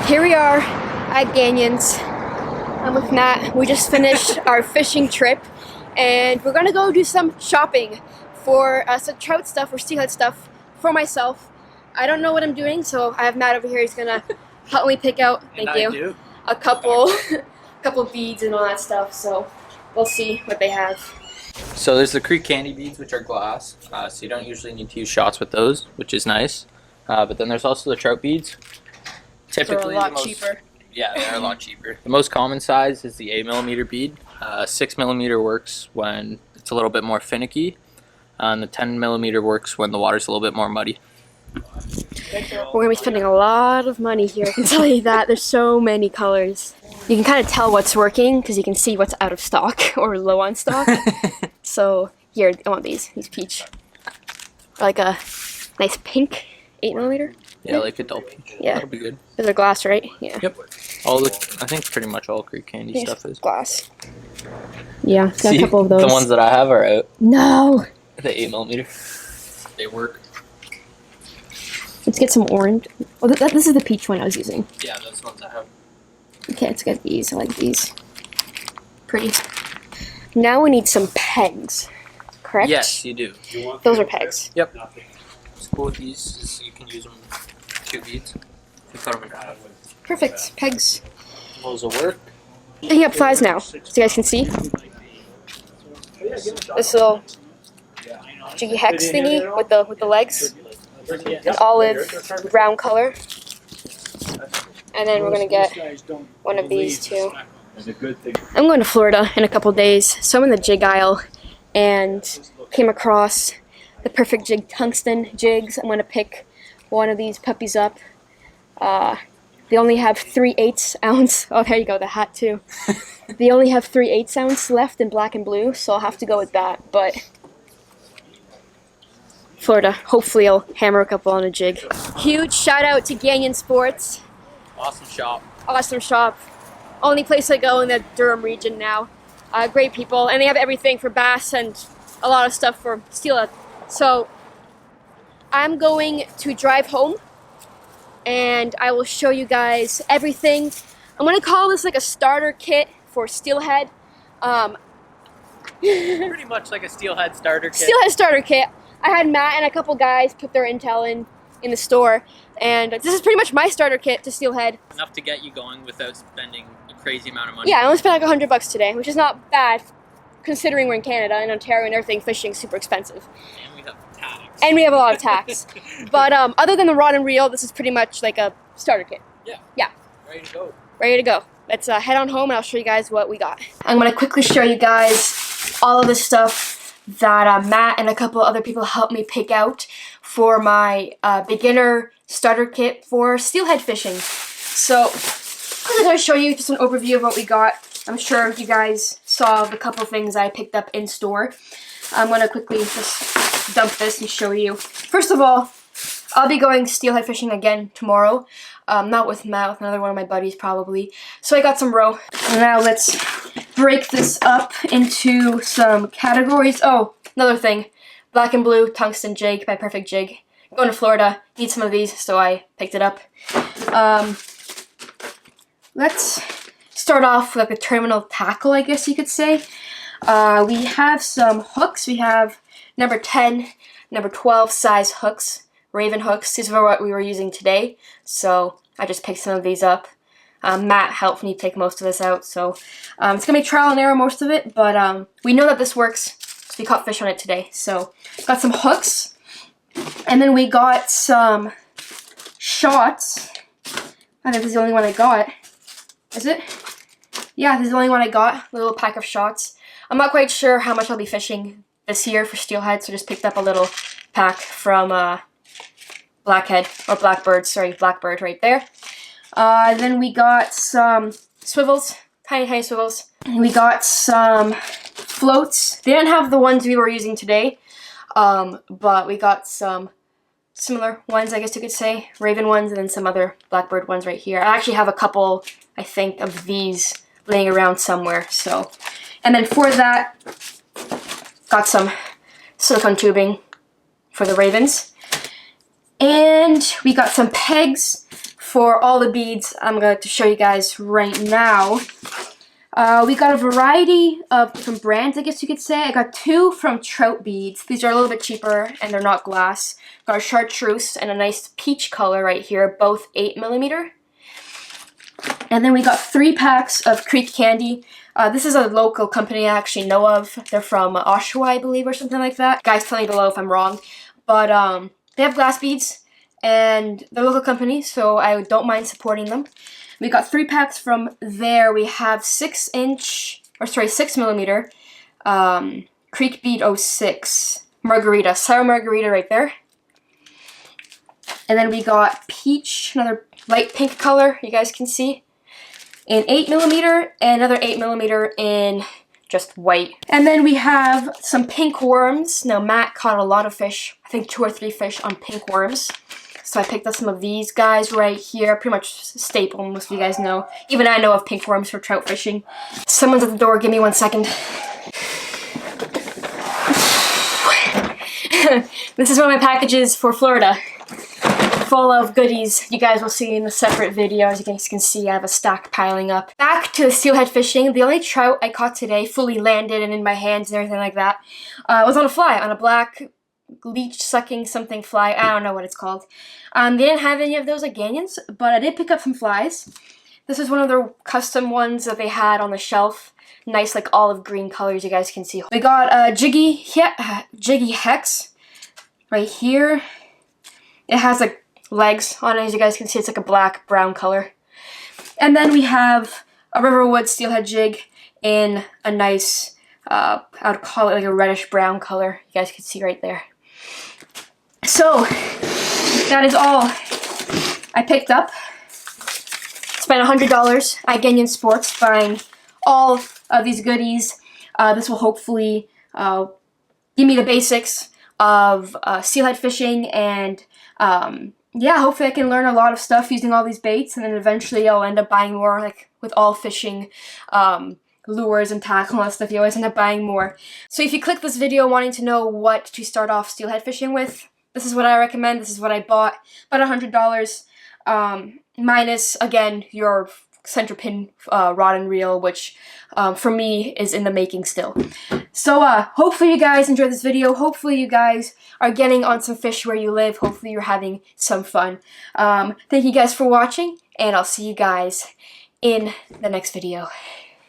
Here we are at Ganyon's. I'm with Matt. We just finished our fishing trip and we're gonna go do some shopping for some trout stuff or steelhead stuff for myself. I don't know what I'm doing, so I have Matt over here. He's gonna help me pick out, a couple beads and all that stuff, so we'll see what they have. So there's the creek candy beads, which are glass, so you don't usually need to use shots with those, which is nice. But then there's also the trout beads. Typically they're a lot cheaper. Yeah, they're a lot cheaper. The most common size is the 8mm bead. 6mm works when it's a little bit more finicky, and the 10mm works when the water's a little bit more muddy. We're going to be spending a lot of money here, I can tell you that. There's so many colors. You can kind of tell what's working because you can see what's out of stock or low on stock. So here, I want these peach. Like a nice pink 8mm. Yeah, like a dull peach. Yeah. That'll be good. Those are glass, right? Yeah. Yep. I think pretty much all creek candy stuff is glass. Yeah, got See, a couple of those. The ones that I have are out. No! The 8mm. They work. Let's get some orange. Oh, this is the peach one I was using. Yeah, those ones I have. Okay, let's get these. I like these. Pretty. Now we need some pegs, correct? Yes, you do. Those are pegs. Yep. What's cool with these is you can use them with 2 beads. You cut them in half. Perfect. Pegs. Those will work. Hanging up flies now, so you guys can see. This little jiggy hex thingy with the legs. An olive brown color. And then we're gonna get one of these too. I'm going to Florida in a couple days, so I'm in the jig aisle and came across the perfect jig Tungsten Jigs. I'm gonna pick one of these puppies up. They only have 3/8 ounce. Oh, there you go, the hat too. They only have 3/8 ounce left in black and blue, so I'll have to go with that. But Florida, hopefully I'll hammer a couple on a jig. Huge shout out to Ganyon Sports. Awesome shop. Awesome shop. Only place I go in the Durham region now. Great people, and they have everything for bass and a lot of stuff for steelhead. So I'm going to drive home and I will show you guys everything. I'm gonna call this like a starter kit for steelhead. Pretty much like a steelhead starter kit. Steelhead starter kit. I had Matt and a couple guys put their intel in the store, and this is pretty much my starter kit to steelhead. Enough to get you going without spending a crazy amount of money. Yeah, I only spent like $100 today, which is not bad considering we're in Canada and Ontario and everything fishing super expensive. And we have tax. And we have a lot of tax. But other than the rod and reel, this is pretty much like a starter kit. Yeah. Yeah. Ready to go. Ready to go. Let's head on home and I'll show you guys what we got. I'm going to quickly show you guys all of the stuff that Matt and a couple other people helped me pick out for my beginner starter kit for steelhead fishing. So I'm going to show you just an overview of what we got. I'm sure you guys saw the couple things I picked up in store. I'm going to quickly just dump this and show you. First of all, I'll be going steelhead fishing again tomorrow. Not with Matt, with another one of my buddies probably. So I got some roe. And now let's break this up into some categories. Oh, another thing. Black and blue tungsten jig, my perfect jig. I'm going to Florida, need some of these, so I picked it up. Let's start off with like a terminal tackle, I guess you could say. We have some hooks. We have number 10, number 12 size hooks. Raven hooks. These are what we were using today, so I just picked some of these up. Matt helped me pick most of this out, so it's gonna be trial and error most of it, but we know that this works because we caught fish on it today. So got some hooks, and then we got some shots. I think this is the only one I got. Is it? Yeah, this is the only one I got. A little pack of shots. I'm not quite sure how much I'll be fishing this year for steelhead, so just picked up a little pack from Blackhead, or Blackbird right there. Then we got some swivels, tiny swivels. And we got some floats. They didn't have the ones we were using today, but we got some similar ones, I guess you could say. Raven ones, and then some other Blackbird ones right here. I actually have a couple, I think, of these laying around somewhere, so. And then for that, got some silicone tubing for the Ravens. And we got some pegs for all the beads I'm going to show you guys right now. We got a variety of different brands, I guess you could say. I got 2 from Trout Beads. These are a little bit cheaper and they're not glass. Got a chartreuse and a nice peach color right here, both 8mm. And then we got 3 packs of Creek Candy. This is a local company I actually know of. They're from Oshawa, I believe, or something like that. Guys, tell me below if I'm wrong. But they have glass beads and they're a local company, so I don't mind supporting them. We got 3 packs from there. We have 6mm Creek Bead 06 Margarita, sour margarita right there. And then we got peach, another light pink color, you guys can see, in 8mm, and another 8mm in just white. And then we have some pink worms. Now Matt caught a lot of fish, I think 2 or 3 fish on pink worms. So I picked up some of these guys right here, pretty much staple, most of you guys know. Even I know of pink worms for trout fishing. Someone's at the door, give me 1 second. This is one of my packages for Florida, full of goodies. You guys will see in the separate video. As you guys can see, I have a stack piling up. Back to the steelhead fishing. The only trout I caught today, fully landed and in my hands and everything like that, was on a fly, on a black leech sucking something fly. I don't know what it's called. They didn't have any of those at Ganyons, but I did pick up some flies. This is one of their custom ones that they had on the shelf. Nice, like olive green colors, you guys can see. We got a Jiggy Hex right here. It has like legs on it, as you guys can see. It's like a black brown color. And then we have a Riverwood steelhead jig in a nice, I would call it like a reddish brown color. You guys can see right there. So that is all I picked up. Spent $100 at Ganyan Sports buying all of these goodies. This will hopefully give me the basics of steelhead fishing, and yeah, hopefully I can learn a lot of stuff using all these baits, and then eventually I'll end up buying more, like with all fishing lures and tackle and stuff. You always end up buying more. So if you click this video wanting to know what to start off steelhead fishing with, this is what I recommend. This is what I bought. About $100 minus, again, your center pin rod and reel, which for me is in the making still. So hopefully you guys enjoyed this video. Hopefully you guys are getting on some fish where you live. Hopefully you're having some fun. Thank you guys for watching, and I'll see you guys in the next video.